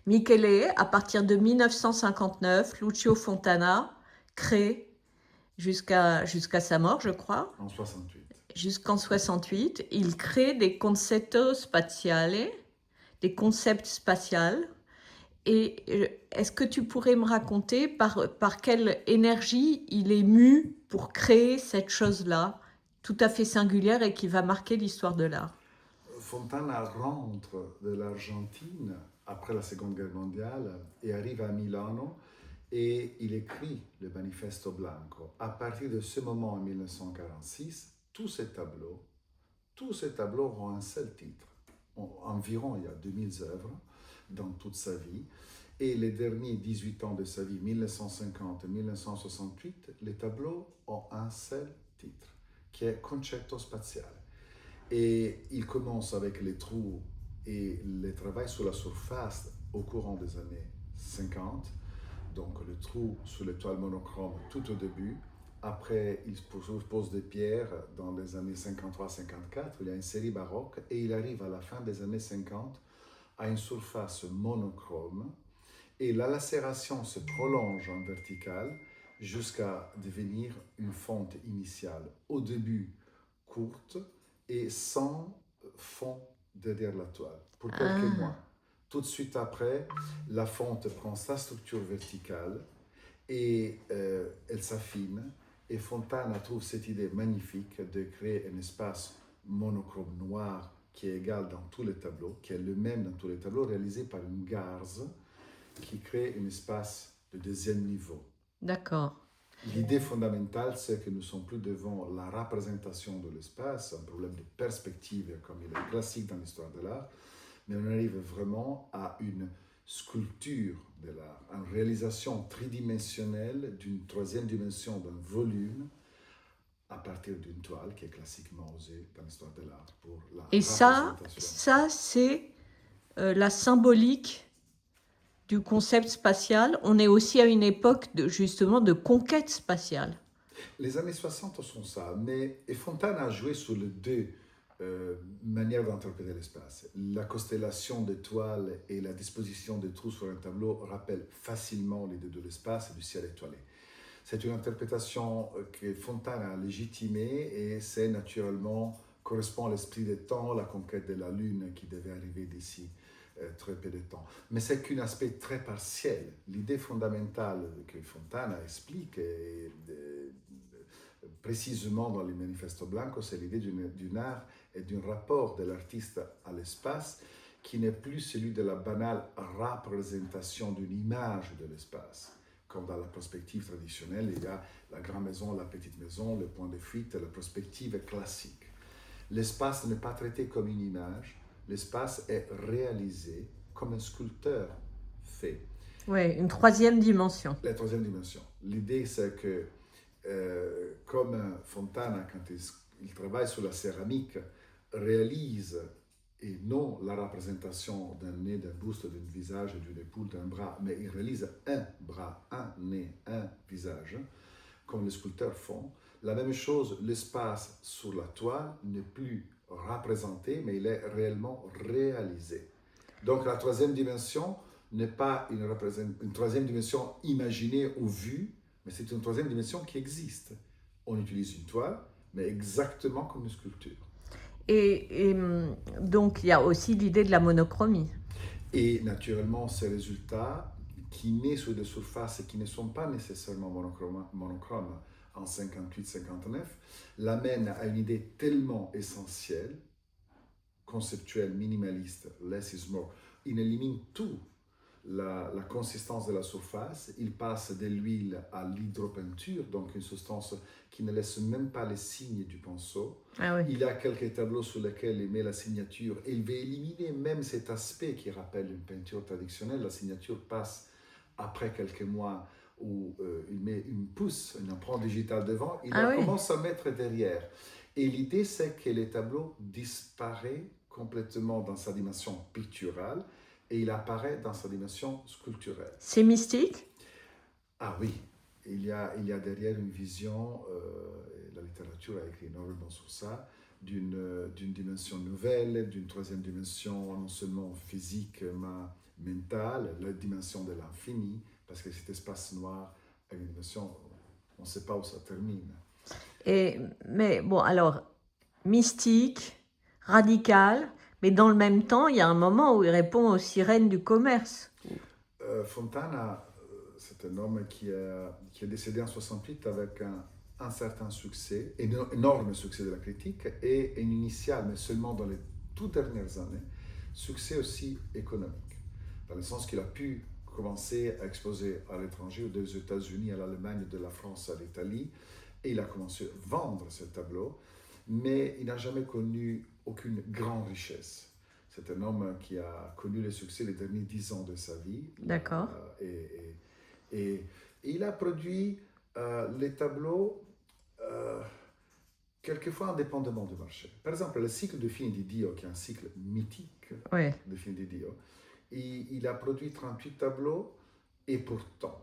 Michele, à partir de 1959, Lucio Fontana crée, jusqu'à sa mort, je crois, En 68. jusqu'en 68, il crée des concetto spaziali, des concepts spatials. Et est-ce que tu pourrais me raconter par quelle énergie il est mu pour créer cette chose-là, tout à fait singulière et qui va marquer l'histoire de l'art? Fontana rentre de l'Argentine après la Seconde Guerre mondiale et arrive à Milano et il écrit le Manifesto Blanco. À partir de ce moment, en 1946, tous ces tableaux ont un seul titre. Environ, il y a 2000 œuvres dans toute sa vie. Et les derniers 18 ans de sa vie, 1950-1968, les tableaux ont un seul titre, qui est Concetto Spaziale. Et il commence avec les trous et le travail sur la surface au courant des années 50. Donc le trou sur l'étoile monochrome tout au début. Après, il pose des pierres dans les années 53-54. Il y a une série baroque et il arrive à la fin des années 50 à une surface monochrome. Et la lacération se prolonge en verticale jusqu'à devenir une fonte initiale. Au début, courte et sans fond derrière la toile, pour quelques Ah. mois. Tout de suite après, la fonte prend sa structure verticale et elle s'affine. Et Fontana trouve cette idée magnifique de créer un espace monochrome noir qui est égal dans tous les tableaux, qui est le même dans tous les tableaux, réalisé par une garze qui crée un espace de deuxième niveau. D'accord. L'idée fondamentale, c'est que nous ne sommes plus devant la représentation de l'espace, un problème de perspective comme il est classique dans l'histoire de l'art, mais on arrive vraiment à une sculpture de l'art, une réalisation tridimensionnelle d'une troisième dimension, d'un volume, à partir d'une toile qui est classiquement usée dans l'histoire de l'art pour la Et représentation. ça c'est la symbolique du concept spatial. On est aussi à une époque justement de conquête spatiale. Les années 60 sont ça, mais Fontana a joué sur les deux manières d'interpréter l'espace. La constellation d'étoiles et la disposition des trous sur un tableau rappellent facilement l'idée de l'espace et du ciel étoilé. C'est une interprétation que Fontana a légitimée et c'est naturellement correspond à l'esprit des temps, la conquête de la Lune qui devait arriver d'ici très peu de temps. Mais c'est qu'un aspect très partiel. L'idée fondamentale que Fontana explique précisément dans les Manifesto Blanco, c'est l'idée d'un art et d'un rapport de l'artiste à l'espace qui n'est plus celui de la banale représentation d'une image de l'espace. Comme dans la perspective traditionnelle, il y a la grande maison, la petite maison, le point de fuite, la perspective classique. L'espace n'est pas traité comme une image, l'espace est réalisé comme un sculpteur fait. Oui, une troisième dimension. La troisième dimension. L'idée, c'est que comme Fontana, quand il travaille sur la céramique, réalise et non la représentation d'un nez, d'un buste, d'un visage, d'une épaule, d'un bras, mais il réalise un bras, un nez, un visage, comme les sculpteurs font. La même chose, l'espace sur la toile n'est plus représenté, mais il est réellement réalisé. Donc la troisième dimension n'est pas une troisième dimension imaginée ou vue, mais c'est une troisième dimension qui existe. On utilise une toile, mais exactement comme une sculpture. Et donc il y a aussi l'idée de la monochromie. Et naturellement, ces résultats qui naissent sur des surfaces qui ne sont pas nécessairement monochromes en 58-59 l'amènent à une idée tellement essentielle, conceptuelle, minimaliste, less is more. Il élimine tout. La consistance de la surface, il passe de l'huile à l'hydropeinture, donc une substance qui ne laisse même pas les signes du pinceau. Ah oui. Il y a quelques tableaux sur lesquels il met la signature et il va éliminer même cet aspect qui rappelle une peinture traditionnelle. La signature passe après quelques mois où il met une pousse, une empreinte digitale devant, il Ah oui. commence à mettre derrière. Et l'idée, c'est que le tableau disparaît complètement dans sa dimension picturale et il apparaît dans sa dimension sculpturelle. C'est mystique? Ah oui, il y a derrière une vision, la littérature a écrit énormément sur ça, d'une dimension nouvelle, d'une troisième dimension, non seulement physique, mais mentale, la dimension de l'infini, parce que cet espace noir a une dimension, on ne sait pas où ça termine. Mais bon, alors, mystique, radical, mais dans le même temps, il y a un moment où il répond aux sirènes du commerce. Fontana, c'est un homme qui est décédé en 68 avec un certain succès, un énorme succès de la critique, et une initiale, mais seulement dans les toutes dernières années, succès aussi économique, dans le sens qu'il a pu commencer à exposer à l'étranger, aux États-Unis, à l'Allemagne, de la France à l'Italie, et il a commencé à vendre ce tableau, mais il n'a jamais connu aucune grande richesse. C'est un homme qui a connu le succès les derniers 10 ans de sa vie. D'accord. Et il a produit les tableaux quelquefois indépendamment du marché. Par exemple, le cycle de Fini di Dio, qui est un cycle mythique Oui. de Fini di Dio, il a produit 38 tableaux et pourtant,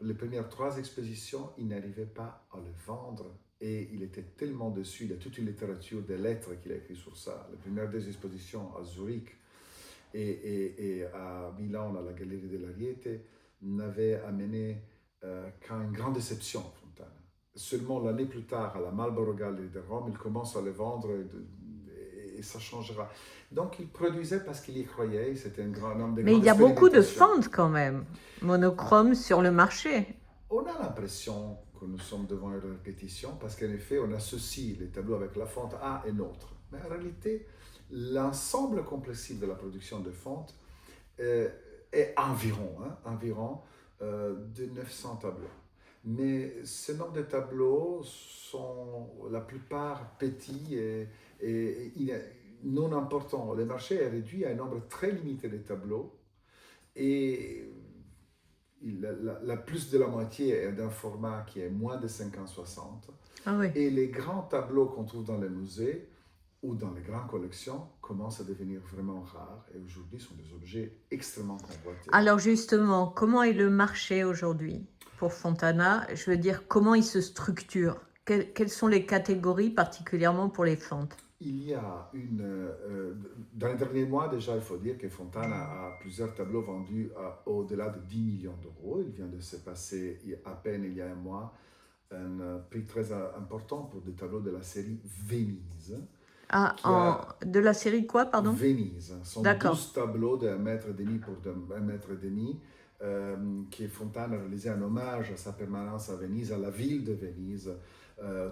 les premières 3 expositions, il n'arrivait pas à les vendre et il était tellement dessus. Il y a toute une littérature des lettres qu'il a écrit sur ça. Les premières 2 expositions à Zurich et à Milan, à la Galerie dell'Ariete, n'avaient amené qu'à une grande déception, Fontana. Seulement l'année plus tard, à la Marlborough Gallery de Rome, il commence à les vendre et ça changera. Donc il produisait parce qu'il y croyait, c'était un grand homme de grande expérimentation. Mais il y a beaucoup de fentes quand même, monochromes sur le marché. On a l'impression que nous sommes devant une répétition parce qu'en effet, on associe les tableaux avec la fonte A et l'autre. Mais en réalité, l'ensemble complexe de la production de fonte est environ de 900 tableaux. Mais ce nombre de tableaux sont la plupart petits et non importants. Le marché est réduit à un nombre très limité de tableaux et la plus de la moitié est d'un format qui est moins de 50-60. Ah oui. Et les grands tableaux qu'on trouve dans les musées ou dans les grandes collections commencent à devenir vraiment rares et aujourd'hui sont des objets extrêmement convoités. Alors justement, comment est le marché aujourd'hui pour Fontana? Je veux dire, comment il se structure? Quelles sont les catégories particulièrement pour les fentes? Il y a dans les derniers mois, déjà, il faut dire que Fontana a plusieurs tableaux vendus au-delà de 10 millions d'euros. Il vient de se passer à peine il y a un mois un prix très important pour des tableaux de la série Venise. De la série quoi, pardon? Venise. Ce sont D'accord. 12 tableaux de 1,5 m pour 1,5 m que Fontana a réalisé en hommage à sa permanence à Venise, à la ville de Venise,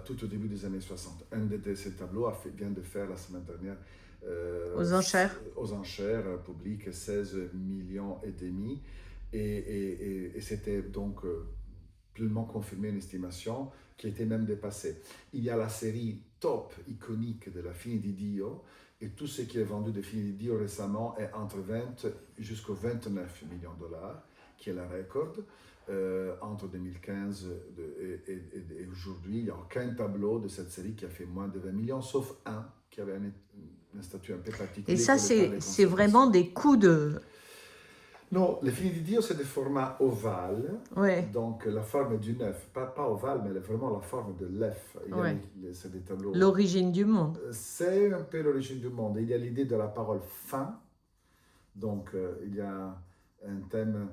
tout au début des années 60. Un de ces tableaux vient de faire la semaine dernière aux enchères publiques 16,5 millions et c'était donc pleinement confirmé une estimation qui a été même dépassée. Il y a la série top iconique de la Fini di Dio et tout ce qui est vendu de Fini di Dio récemment est entre 20 jusqu'aux 29 millions de dollars, qui est la record. Entre 2015 et aujourd'hui, il n'y a aucun tableau de cette série qui a fait moins de 20 millions, sauf un qui avait un statut un peu particulier. Et ça, c'est vraiment des coups de... Non, les Fini di Dio, c'est des formats ovales. Ouais. Donc, la forme d'une œuf. Pas ovale, mais vraiment la forme de l'œuf. Ouais. C'est des tableaux... L'origine du monde. C'est un peu l'origine du monde. Il y a l'idée de la parole fin. Donc, il y a un thème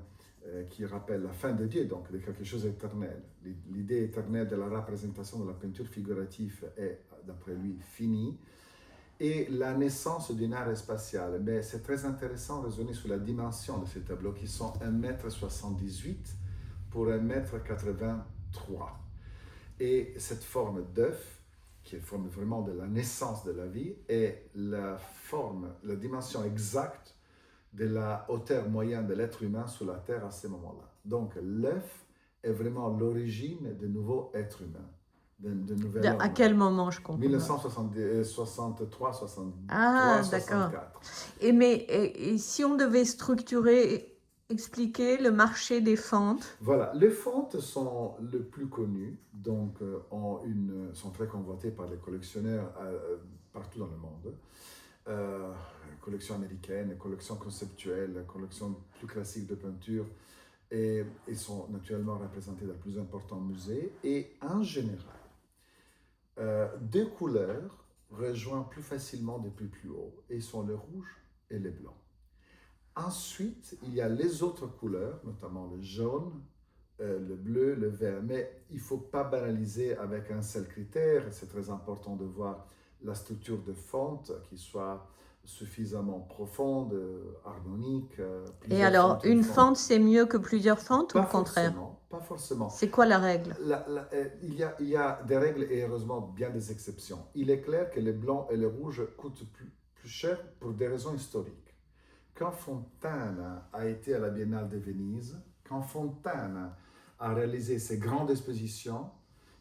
qui rappelle la fin de Dieu, donc de quelque chose d'éternel. L'idée éternelle de la représentation de la peinture figurative est, d'après lui, finie. Et la naissance d'une art spatiale. Mais c'est très intéressant de raisonner sur la dimension de ces tableaux qui sont 1,78 m pour 1,83 m. Et cette forme d'œuf, qui est forme vraiment de la naissance de la vie, est la dimension exacte de la hauteur moyenne de l'être humain sur la Terre à ce moment-là. Donc l'œuf est vraiment l'origine de nouveaux êtres humains. À quel moment, je comprends? 1963, 63, ah, 64. Et si on devait structurer, expliquer le marché des fentes? Voilà, les fentes sont les plus connues, donc sont très convoitées par les collectionneurs partout dans le monde. Collection américaine, collection conceptuelle, collection plus classique de peinture, et ils sont naturellement représentés dans les plus importants musées. Et en général, deux couleurs rejoignent plus facilement depuis plus haut, et sont le rouge et le blanc. Ensuite, il y a les autres couleurs, notamment le jaune, le bleu, le vert. Mais il ne faut pas banaliser avec un seul critère. C'est très important de voir la structure de fonte qui soit suffisamment profonde, harmonique. Et Plusieurs alors, fontes, une une fonte. fente, c'est mieux que plusieurs fentes ou Pas le contraire? forcément, pas forcément. C'est quoi la règle? Il y a des règles et heureusement bien des exceptions. Il est clair que les blancs et les rouges coûtent plus cher pour des raisons historiques. Quand Fontana a été à la Biennale de Venise, quand Fontana a réalisé ses grandes expositions,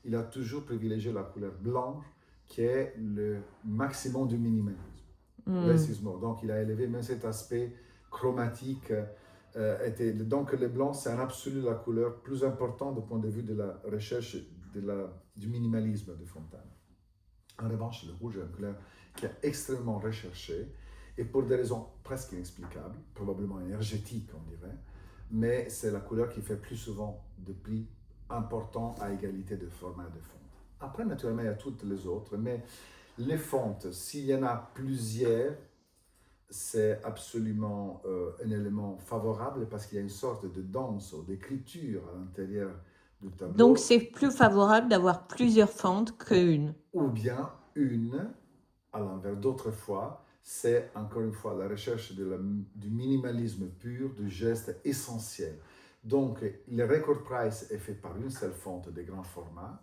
il a toujours privilégié la couleur blanche, qui est le maximum du minimalisme. Précisément. Donc, il a élevé même cet aspect chromatique. Donc, le blanc, c'est en absolu la couleur plus importante du point de vue de la recherche du minimalisme de Fontana. En revanche, le rouge est une couleur qui est extrêmement recherchée et pour des raisons presque inexplicables, probablement énergétiques, on dirait, mais c'est la couleur qui fait plus souvent de prix importants à égalité de format et de fonte. Après, naturellement, il y a toutes les autres, mais les fontes, s'il y en a plusieurs, c'est absolument un élément favorable parce qu'il y a une sorte de danse ou d'écriture à l'intérieur du tableau. Donc, c'est plus favorable d'avoir plusieurs fentes qu'une. Ou bien une, à l'inverse d'autres fois, c'est encore une fois la recherche du minimalisme pur, du geste essentiel. Donc, le record price est fait par une seule fonte de grand format.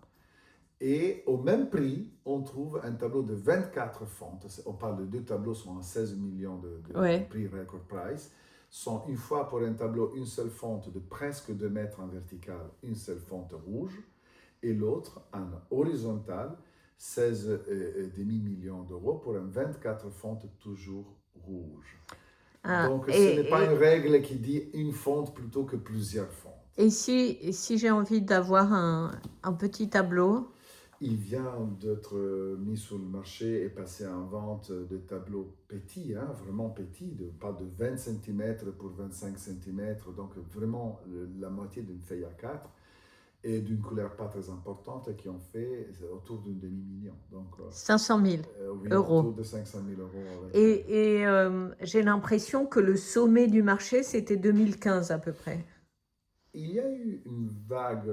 Et au même prix, on trouve un tableau de 24 fontes. On parle de deux tableaux, sont à 16 millions de prix record price. Sont une fois pour un tableau, une seule fonte de presque 2 mètres en vertical, une seule fonte rouge. Et l'autre, en horizontal, 16,5 millions d'euros pour un 24 fontes toujours rouge. Donc, ce n'est pas une règle qui dit une fonte plutôt que plusieurs fontes. Et si j'ai envie d'avoir un petit tableau? Il vient d'être mis sur le marché et passé en vente de tableaux petits, hein, vraiment petits, pas de 20 cm pour 25 cm, donc vraiment la moitié d'une feuille A4 et d'une couleur pas très importante qui ont fait autour d'un demi-million. Donc, 500 000 oui, euros. Autour de 500 000 euros. Et j'ai l'impression que le sommet du marché, c'était 2015 à peu près. Il y a eu une vague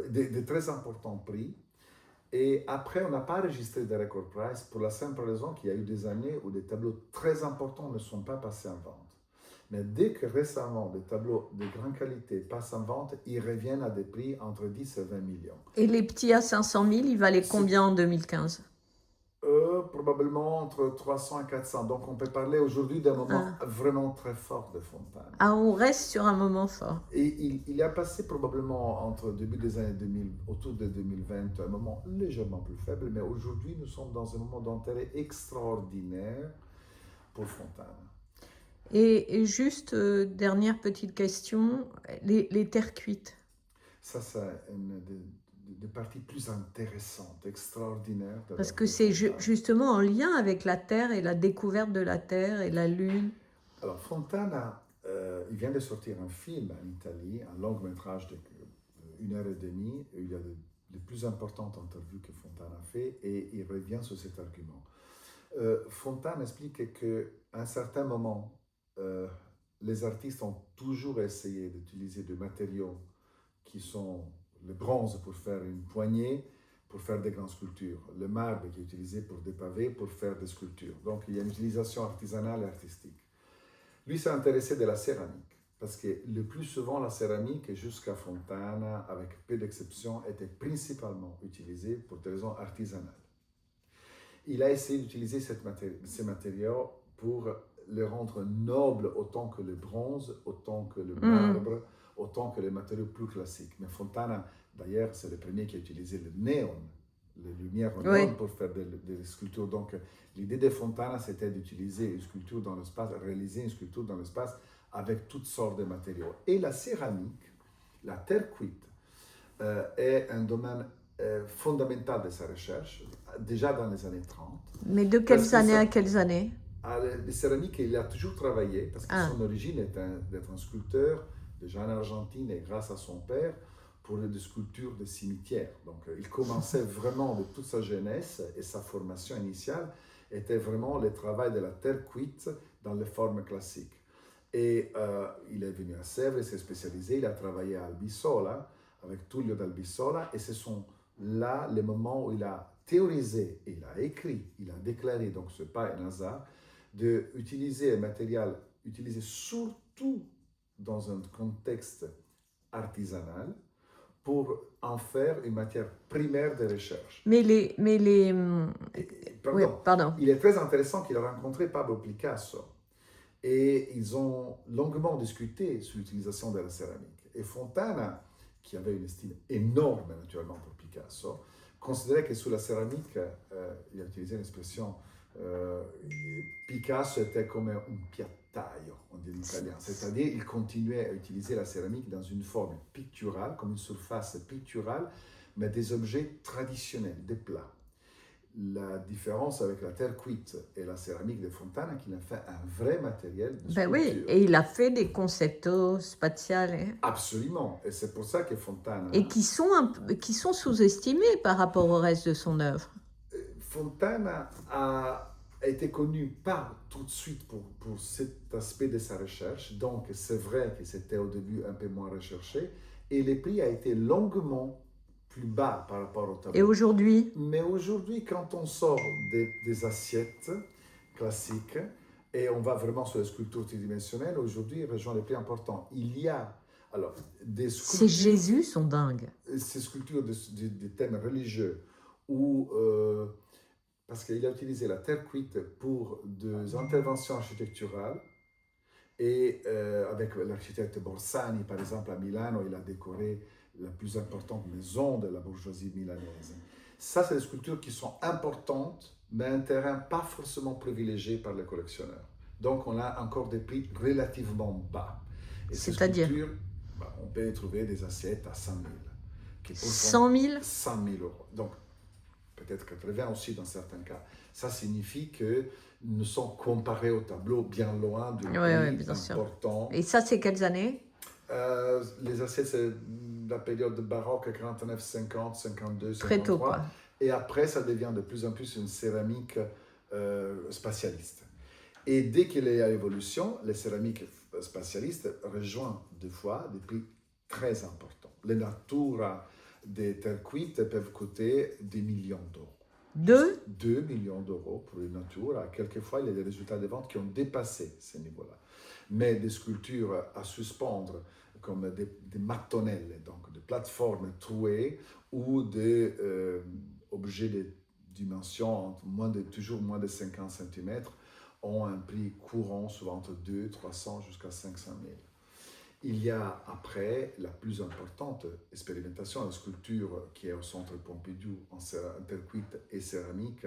de très importants prix. Et après, on n'a pas enregistré de record price pour la simple raison qu'il y a eu des années où des tableaux très importants ne sont pas passés en vente. Mais dès que récemment des tableaux de grande qualité passent en vente, ils reviennent à des prix entre 10 et 20 millions. Et les petits à 500 000, ils valaient combien en 2015? Probablement entre 300 et 400. Donc on peut parler aujourd'hui d'un moment vraiment très fort de Fontana. Ah, on reste sur un moment fort. Et il a passé probablement entre début des années 2000, autour de 2020, un moment légèrement plus faible, mais aujourd'hui nous sommes dans un moment d'intérêt extraordinaire pour Fontana. Et juste, dernière petite question, les terres cuites. Ça, c'est une des parties plus intéressantes, extraordinaires. Parce que c'est justement en lien avec la Terre et la découverte de la Terre et la Lune. Alors, Fontana, il vient de sortir un film en Italie, un long métrage de 1h30. Il y a les plus importantes interviews que Fontana a fait et il revient sur cet argument. Fontana explique qu'à un certain moment, les artistes ont toujours essayé d'utiliser des matériaux qui sont le bronze pour faire une poignée, pour faire des grandes sculptures. Le marbre qui est utilisé pour des pavés, pour faire des sculptures. Donc il y a une utilisation artisanale et artistique. Lui s'est intéressé de la céramique, parce que le plus souvent la céramique, jusqu'à Fontana, avec peu d'exceptions, était principalement utilisée pour des raisons artisanales. Il a essayé d'utiliser ces matériaux pour les rendre nobles autant que le bronze, autant que le marbre, autant que les matériaux plus classiques. Mais Fontana, d'ailleurs, c'est le premier qui a utilisé le néon, les lumières en néon pour faire des sculptures. Donc, l'idée de Fontana, c'était d'utiliser une sculpture dans l'espace, réaliser une sculpture dans l'espace avec toutes sortes de matériaux. Et la céramique, la terre cuite, est un domaine fondamental de sa recherche, déjà dans les années 30. Mais de quelles années à quelles années? Les céramiques, il a toujours travaillé, parce que son origine est d'être un sculpteur, déjà en Argentine, et grâce à son père, pour des sculptures de cimetières. Donc, il commençait vraiment de toute sa jeunesse, et sa formation initiale était vraiment le travail de la terre cuite dans les formes classiques. Et il est venu à Sèvres, il s'est spécialisé, il a travaillé à Albissola, avec Tullio d'Albissola, et ce sont là les moments où il a théorisé, il a écrit, il a déclaré, donc ce n'est pas un hasard, d'utiliser un matériel utilisé surtout dans un contexte artisanal pour en faire une matière primaire de recherche. Mais les... Oui, Pardon, pardon. il est très intéressant qu'il a rencontré Pablo Picasso et ils ont longuement discuté sur l'utilisation de la céramique. Et Fontana, qui avait une estime énorme naturellement pour Picasso, considérait que sous la céramique, il a utilisé l'expression, Picasso était comme un piattaio, on dit en italien, c'est-à-dire il continuait à utiliser la céramique dans une forme picturale, comme une surface picturale, mais des objets traditionnels, des plats. La différence avec la terre cuite et la céramique de Fontana, qu'il a fait un vrai matériel de Ben oui, sculpture. et il a fait des concertos spatiales Absolument, et c'est pour ça que Fontana... et qui sont sous-estimés par rapport au reste de son œuvre. Fontana a été connu pas tout de suite pour cet aspect de sa recherche, donc c'est vrai que c'était au début un peu moins recherché, et le prix a été longuement plus bas par rapport au tableau. Et aujourd'hui? Mais aujourd'hui, quand on sort des assiettes classiques et on va vraiment sur les sculptures tridimensionnelles, aujourd'hui, il rejoint les prix importants. Il y a alors des Ces sculptures, Jésus sont dingues. ces sculptures de thèmes religieux ou parce qu'il a utilisé la terre cuite pour des interventions architecturales et avec l'architecte Borsani, par exemple, à Milano, il a décoré la plus importante maison de la bourgeoisie milanaise. Ça, c'est des sculptures qui sont importantes, mais un terrain pas forcément privilégié par les collectionneurs. Donc, on a encore des prix relativement bas. Et ces C'est-à-dire sculptures, on peut y trouver des assiettes à 100 000. 100 000? 100 000 euros. Donc, peut-être 80 aussi dans certains cas. Ça signifie que nous sommes comparés au tableau bien loin du prix important. Et ça, c'est quelles années? Les assiettes, c'est la période baroque 49, 50, 52, 53. Très tôt, quoi. Et après, ça devient de plus en plus une céramique spatialiste. Et dès qu'il y a l'évolution, les céramiques spatialistes rejoignent deux fois des prix très importants. Les natura des terres cuites peuvent coûter des millions d'euros. 2 millions d'euros pour une natura. Quelquefois, il y a des résultats de vente qui ont dépassé ces niveaux-là. Mais des sculptures à suspendre, comme des mattonelles, donc des plateformes trouées ou des objets de dimension toujours moins de 50 cm, ont un prix courant, souvent entre 200, 300 jusqu'à 500 000. Il y a après la plus importante expérimentation, la sculpture qui est au centre Pompidou en terre cuite et céramique,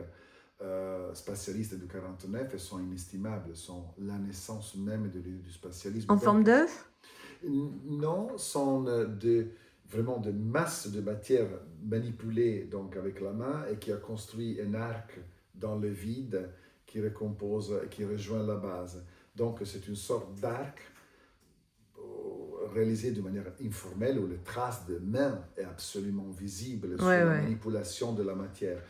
spatialistes du 49 et sont inestimables, sont la naissance même du spatialisme. En forme d'œuf? Non, sont vraiment de masses de matière manipulées donc avec la main et qui a construit un arc dans le vide qui recompose, qui rejoint la base. Donc c'est une sorte d'arc réalisé de manière informelle où les traces de main est absolument visible sur la manipulation de la matière.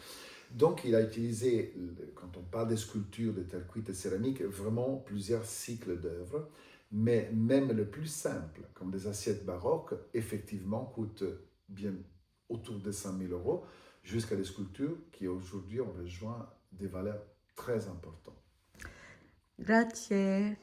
Donc, il a utilisé, quand on parle des sculptures de terre cuite et céramique, vraiment plusieurs cycles d'œuvres, mais même le plus simple, comme des assiettes baroques, effectivement coûtent bien autour de 100 000 euros, jusqu'à des sculptures qui aujourd'hui ont rejoint des valeurs très importantes. Grazie.